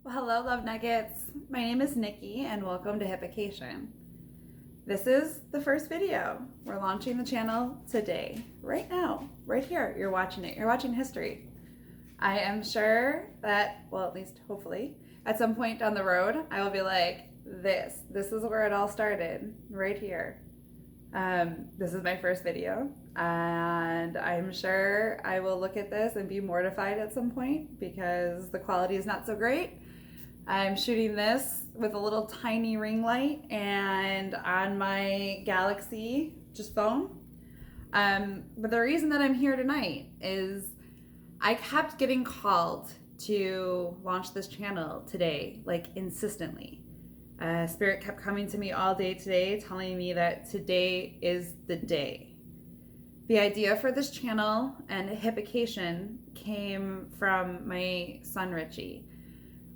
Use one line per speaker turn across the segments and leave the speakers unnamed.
Well, hello, Love Nuggets. My name is Nikki, and welcome to Hippication. This is the first video. We're launching the channel today, right now, right here. You're watching it. You're watching history. I am sure that, well, at least hopefully, at some point down the road, I will be like, this is where it all started, right here. This is my first video, and I'm sure I will look at this and be mortified at some point because the quality is not so great. I'm shooting this with a little tiny ring light and on my Galaxy phone. But the reason that I'm here tonight is I kept getting called to launch this channel today, like insistently. Spirit kept coming to me all day today, telling me that today is the day. The idea for this channel and Hippication came from my son, Richie.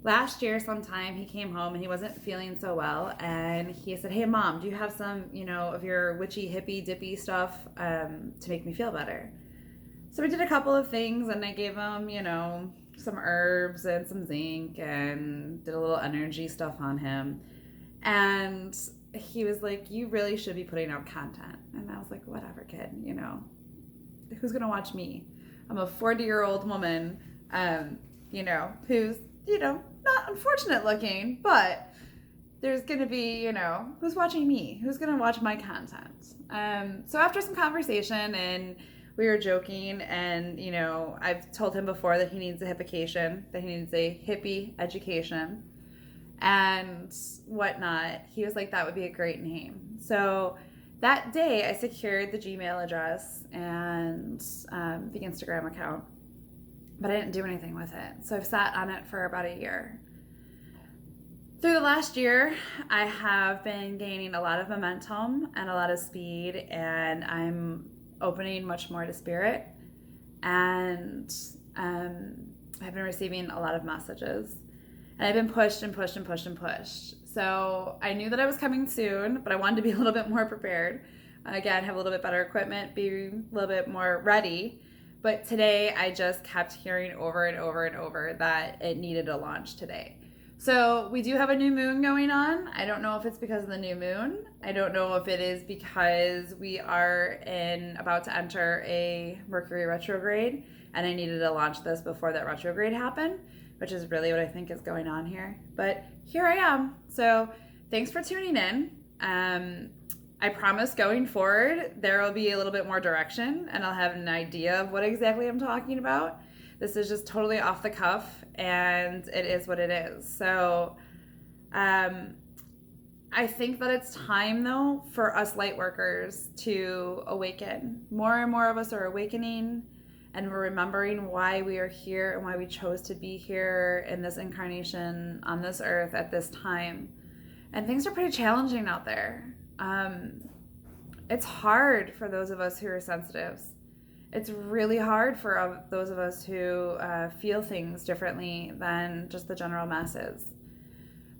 Last year sometime he came home and he wasn't feeling so well, and he said, "Hey Mom, do you have some, of your witchy hippie dippy stuff to make me feel better?" So we did a couple of things, and I gave him, some herbs and some zinc and did a little energy stuff on him. And he was like, "You really should be putting out content." And I was like, "Whatever, kid, who's gonna watch me? I'm a 40-year-old woman, who's, not unfortunate looking, but there's gonna be, who's watching me? Who's gonna watch my content?" So after some conversation, and we were joking, and I've told him before that he needs a hippication, that he needs a hippie education and whatnot. He was like, that would be a great name. So that day I secured the Gmail address and the Instagram account, but I didn't do anything with it. So I've sat on it for about a year. Through the last year, I have been gaining a lot of momentum and a lot of speed, and I'm opening much more to spirit, and I've been receiving a lot of messages, and I've been pushed and pushed and pushed and pushed. So I knew that I was coming soon, but I wanted to be a little bit more prepared. Again, have a little bit better equipment, be a little bit more ready. But today I just kept hearing over and over and over that it needed a launch today. So we do have a new moon going on. I don't know if it's because of the new moon. I don't know if it is because we are about to enter a Mercury retrograde, and I needed to launch this before that retrograde happened, which is really what I think is going on here. But here I am. So thanks for tuning in. I promise going forward, there will be a little bit more direction, and I'll have an idea of what exactly I'm talking about. This is just totally off the cuff, and it is what it is. So I think that it's time, though, for us light workers to awaken. More and more of us are awakening, and we're remembering why we are here and why we chose to be here in this incarnation on this earth at this time. And things are pretty challenging out there. It's hard for those of us who are sensitives. It's really hard for those of us who feel things differently than just the general masses.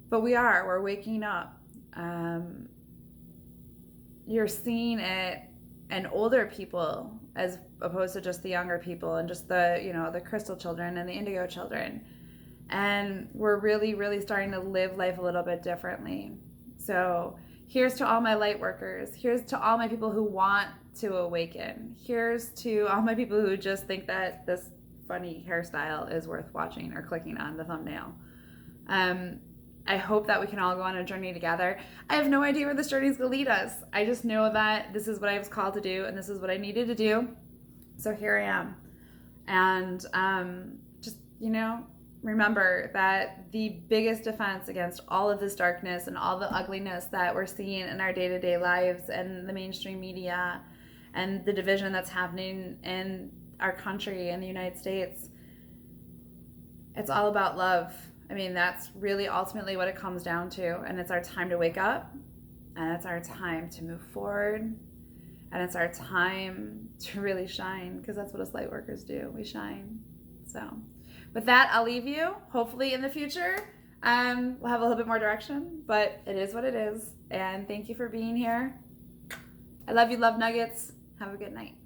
But we're waking up. You're seeing it in older people as opposed to just the younger people and just the crystal children and the indigo children. And we're really, really starting to live life a little bit differently. So here's to all my light workers. Here's to all my people who want to awaken. Here's to all my people who just think that this funny hairstyle is worth watching or clicking on the thumbnail. I hope that we can all go on a journey together. I have no idea where this journey is going to lead us. I just know that this is what I was called to do, and this is what I needed to do. So here I am. And remember that the biggest defense against all of this darkness and all the ugliness that we're seeing in our day-to-day lives and the mainstream media and the division that's happening in our country in the United States, it's all about love. I mean, that's really ultimately what it comes down to. And it's our time to wake up, and it's our time to move forward, and it's our time to really shine, because that's what us light workers do. We shine. So with that, I'll leave you. Hopefully in the future, we'll have a little bit more direction, but it is what it is. And thank you for being here. I love you, love nuggets. Have a good night.